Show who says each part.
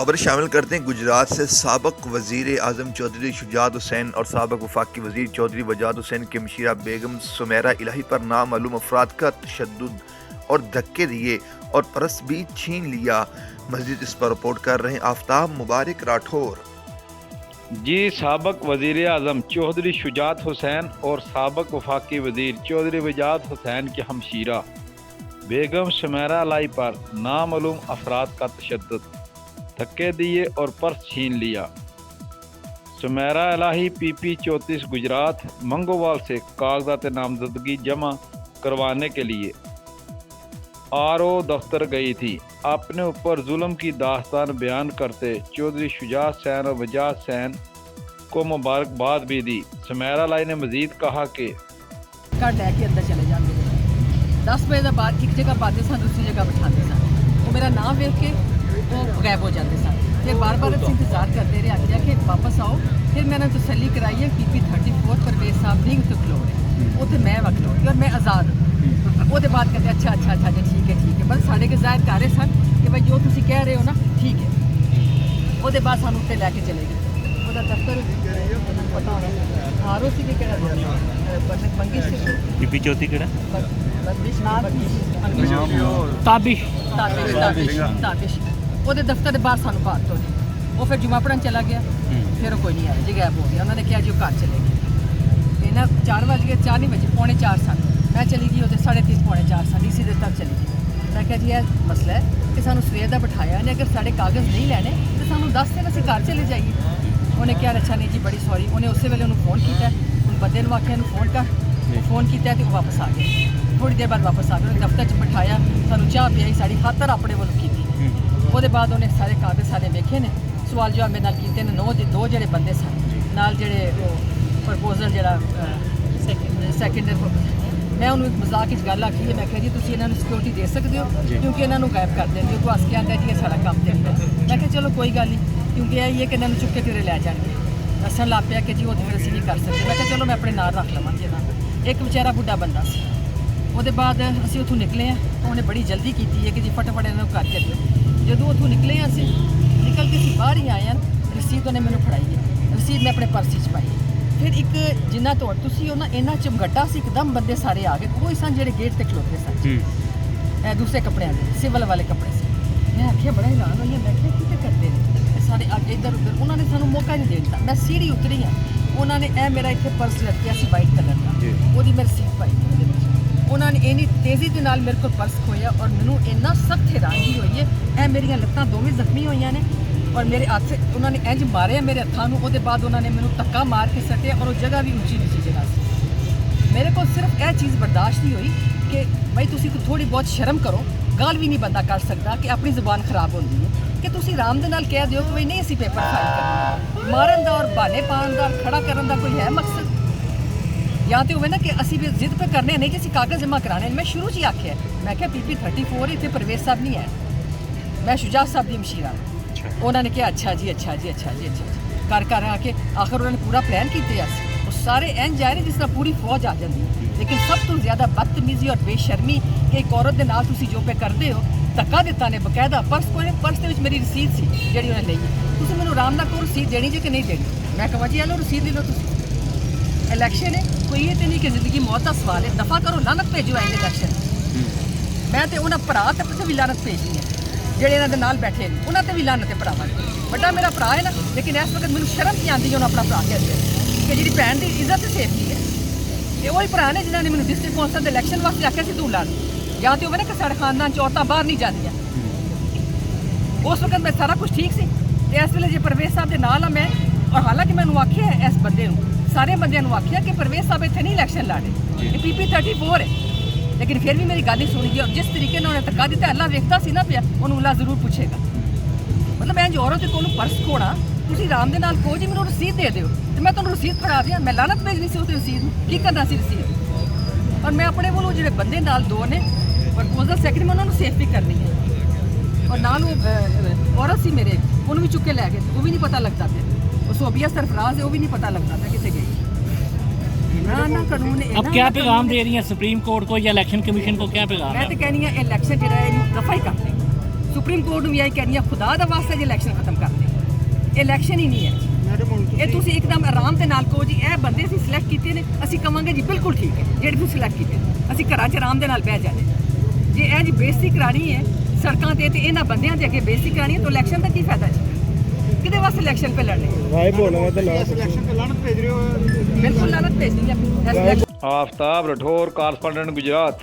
Speaker 1: خبر شامل کرتے ہیں گجرات سے۔ سابق وزیر اعظم چودھری شجاعت حسین اور سابق وفاقی وزیر چودھری وجاد حسین کے مشیرہ بیگم سمیرہ الہی پر نامعلوم افراد کا تشدد اور دھکے دیے اور پرس بھی چھین لیا۔ مزید اس پر رپورٹ کر رہے ہیں آفتاب مبارک راٹھور۔
Speaker 2: جی، سابق وزیر اعظم چودھری شجاعت حسین اور سابق وفاقی وزیر چودھری وجاد حسین کے ہمشیرہ بیگم سمیرہ الہی پر نامعلوم افراد کا تشدد، دھکے دیے اور پرس چھین لیا۔ سمیرہ الہی پی پی 34 گجرات منگووال سے کاغذات نامزدگی جمع کروانے کے لیے RO دفتر گئی تھی۔ اپنے اوپر ظلم کی داستان بیان کرتے چودھری شجاعت حسین اور وجاد حسین کو مبارکباد بھی دی۔ سمیرہ الہی نے مزید کہا کہ
Speaker 3: کر لے کے اندر چلے جاتے ہیں 10 بجے کے بعد ایک جگہ پاتے سن، دوسری جگہ بٹھاتے سن، وہ میرا نام دیکھ کے وہ غائب ہو جاتے سن۔ پھر بار بار اسے انتظار کرتے رہے، آخیا کہ واپس آؤ۔ پھر میں نے تسلی کرائی ہے پی 34 پرویز صاحب نہیں اتنے کھلو رہے، اتنے میں کھلو رہی اور میں آزاد ہوں۔ وہ بعد کہتے اچھا جی ٹھیک ہے بس سارے کے ظاہر کر رہے سن کہ بھائی جو تسی کہہ رہے ہو نا ٹھیک ہے۔ وہ بعد سانو اتنے لے کے چلے گئے۔ وہ دفتر پتا ہونا RO سی بھی کہہ منگی سے
Speaker 4: پی پی 34 کہڑا
Speaker 3: تابش وہ دفتر باہر سانو پار تو وہ پھر جمعہ پڑھن چلا گیا۔ پھر وہ کوئی نہیں آیا جی، غائب ہو گیا۔ انہوں نے کہا جی وہ گھر چلے گئے۔ 4 بج گئے، 4 نہیں بجے، 3:45 سن۔ میں چلی گئی، وہ 3:30 پونے 4 سن، اسی دیر تک چلی گئی۔ میں کہا جی یہ مسئلہ ہے کہ سانو سویر کا بٹھایا نے، اگر سارے کاغذ نہیں لینے تو سانو 10 دن اسی گھر چلے جائیے۔ انہیں کہا اچھا نہیں جی بڑی سوری۔ انہیں اسی ویلے انہوں فون کیا، ان بندے نے آخیا فون کر، وہ فون کیا تو وہ واپس آ گئے۔ تھوڑی دیر بعد واپس آ گئے، انہیں دفتر بٹھایا، سانو چاہ پیا، ساری خاطر اپنے والوں کی۔ وہ بعد انہیں سارے کاغذ سارے ویکھے نے، سوال جواب میرے نال کیتے نے۔ 2 جڑے بندے سن نال جڑے پرپوزل جڑا سیکنڈ میں انہوں ایک مذاق گل آخی ہے، میں کہا جی تھی یہاں سیکورٹی دے سکتے ہو کیونکہ یہاں غائب کر دیں گے۔ وہ ہس کے آتا جی یہ سارا کام دیکھتا ہے۔ میں کہا چلو کوئی گل نہیں، کیونکہ یہ کہ انہوں چک کے پھر لے جان گے۔ دسن لگ پیا کہ جی وہ تو پھر اسی نہیں کر سکتے۔ میں کہا چلو میں اپنے نال رکھ لواں گی۔ ایک بیچارہ بڈھا بندہ سی۔ وہ بعد اسی اتوں نکلے ہیں، انہیں بڑی جلدی کی ہے کہ جی فٹافٹ انہوں کر کے دو۔ جدو اتوں نکلے ہیں اسی نکل کے اسی باہر ہی آئے ہیں، رسید انہیں مینوں پھڑائی ہے، رسید میں اپنے پرس چ پائی۔ پھر ایک جنہ تو تھی وہ اینا چمگٹا سی، ایک دم بندے سارے آ گئے، وہی سن جڑے گیٹ تے کھلوتے سن، دوسرے کپڑے کے سول والے کپڑے سے۔ میں آخیا بڑا حیران ہوئی، میں کہ کتنے کرتے ہیں سارے آگے ادھر ادھر۔ انہوں نے سانو موقع نہیں دے دیتا۔ میں سیڑھی اتری ہوں، انہوں نے میرا اتنے پرس لٹکیا سی وائٹ کلر کا، وہ میں رسید پائی۔ انہوں نے اینی تیزی کے نال میرے کو پرس کھویا اور مینوں اینا سخت حیرانگی ہوئی ہے۔ میری لتاں دونوں زخمی ہوئی نے اور میرے ہاتھ انہوں نے انج مارے میرے ہاتھوں۔ وہ بعد انہوں نے مینوں دھکا مار کے سٹیا اور وہ جگہ بھی اونچی نیچی جگہ سی۔ میرے کو صرف یہ چیز برداشت نہیں ہوئی کہ بھائی تسی تھوڑی بہت شرم کرو، گال بھی نہیں بندہ کر سکتا کہ اپنی زبان خراب ہوتی ہے کہ تسی آرام دے نال کہہ دیو کہ بھائی نہیں اسی پیپر فائل کرنا۔ مارن دا اور بہانے پان دا کھڑا کرن دا کوئی ہے مقصد؟ یا تو ہوئے نا کہ اسی بھی ضد پہ کرنے نہیں کہ اسی کاغذ جمع کرانے۔ میں شروع ہی آخیا، میں کہا پی 34 اتنے پرویز صاحب نہیں ہے، میں شجاعت صاحب کی ہمشیرہ۔ انہوں نے کہا اچھا جی کر آ کے آخر انہوں نے پورا پلان کیتے۔ وہ سارے این جائے رہے جس طرح پوری فوج آ جاتی، لیکن سب تو زیادہ بدتمیزی اور بے شرمی کہ ایک عورت کے نال تسی جو پہ کرتے ہو، دھکا دیتا نے باقاعدہ۔ پرس کو پرس کے میری رسید سی جی انہیں لی ہے، تھی مجھے آرام نہ کرو رسید دینی جی کہ نہیں دینی۔ میں کہا جی لو رسید لے لو، تھی الیکشن ہے کوئی یہ تو نہیں کہ زندگی موت کا سوال ہے، دفاع کرو لانت بھیجو ہے الیکشن۔ میں تو انہیں برا تک بھی لانت بھیجنی ہے جہے یہاں نال بیٹھے ہیں، انہوں نے بھی لانت پڑھاوا بڑا میرا برا ہے نا، لیکن اس وقت میرے شرم نہیں آتی انہوں اپنا برا کہتے ہیں کہ جی بھن کی عزت سیفٹی ہے۔ یہ وہی برا نے جنہوں نے مجھے ڈسٹرکٹ کونسل کے الیکشن واسطے آخیا سی تو لڑ، یا تو ہوئے نا کہ سارے خاندان عورتیں باہر نہیں جاتی۔ اس وقت میں سارا کچھ ٹھیک سی، اس ویلے جی پرویز صاحب کے نال ہوں میں، اور حالانکہ میں انہوں آخیا ہے اس بندے سارے بندے آخیا کہ پرویز صاحب اتنے نہیں الیکشن لڑے، یہ پی 34 ہے، لیکن پھر بھی میری گل نہیں سنی گئی۔ اور جس طریقے نے انہیں دھکا دیتا اللہ ویکھتا سی نا پیا، انہوں اللہ ضرور پوچھے گا۔ مطلب میں جو عورت کو پرس کھونا، تھی آرام دے نال کہو جی مجھے رسید دے دیو تو میں تمہیں رسید پڑھا دیا۔ میں لانت بھیجنی سی اس رسید کی کرنا سی رسید۔ اور میں اپنے وہ جڑے بندے نال 2 نے پرپوزل سیکرٹری میں انہوں نے سیف بھی کرنی ہے، اور نال وہ عورت سی میرے انہوں بھی چک کے لے گئے تھے، وہ بھی نہیں پتہ لگتا تھا۔ وہ صوبیہ سرفراز ہے، وہ بھی نہیں پتہ لگتا تھا کتنے گئی۔
Speaker 4: اب کیا پیغام دے رہی ہیں سپریم کورٹ کو یا الیکشن کمیشن کو؟ کیا پیغام؟
Speaker 3: میں تو کہنی ہوں الیکشن جہاں ہے دفاع ہی کر دیں۔ ਸੁਪਰੀਮ ਕੋਰਟ ਨੂੰ ਵੀ ਆਈ ਕਹਿੰਦੀ ਆ ਖੁਦਾ ਦਾ ਵਾਸਤਾ ਜੇ ਇਲੈਕਸ਼ਨ ਖਤਮ ਕਰ ਦੇ, ਇਲੈਕਸ਼ਨ ਹੀ ਨਹੀਂ ਹੈ। ਇਹ ਤੁਸੀਂ ਇੱਕਦਮ ਆਰਾਮ ਦੇ ਨਾਲ ਕਹੋ ਜੀ ਇਹ ਬੰਦੇ ਅਸੀਂ ਸਿਲੈਕਟ ਕੀਤੇ ਨੇ, ਅਸੀਂ ਕਵਾਂਗੇ ਜੀ ਬਿਲਕੁਲ ਠੀਕ ਹੈ ਜਿਹੜੇ ਤੁਸੀਂ ਸਿਲੈਕਟ ਕੀਤੇ, ਅਸੀਂ ਘਰਾਂ 'ਚ ਆਰਾਮ ਦੇ ਨਾਲ ਬਹਿ ਜਾਣੇ। ਜੇ ਇਹ ਜੀ ਬੇਇੱਜ਼ਤੀ ਕਰਾਣੀ ਹੈ ਸੜਕਾਂ ਤੇ ਇਹਨਾਂ ਬੰਦਿਆਂ ਦੇ ਅੱਗੇ ਬੇਇੱਜ਼ਤੀ ਕਰਾਣੀ ਹੈ ਤਾਂ ਇਲੈਕਸ਼ਨ ਦਾ ਕੀ ਫਾਇਦਾ ਜੀ? ਕਿਹਦੇ ਵਾਸਤੇ ਇਲੈਕਸ਼ਨ ਪੇ ਲੜਨੇ? ਬਿਲਕੁਲ ਲਾਨਤ ਭੇਜਣੀ ਹੈ।
Speaker 2: ਆਫਤਾਬ ਰਾਠੌਰ, ਕਾਰਸਪੋਂਡੈਂਟ ਗੁਜਰਾਤ।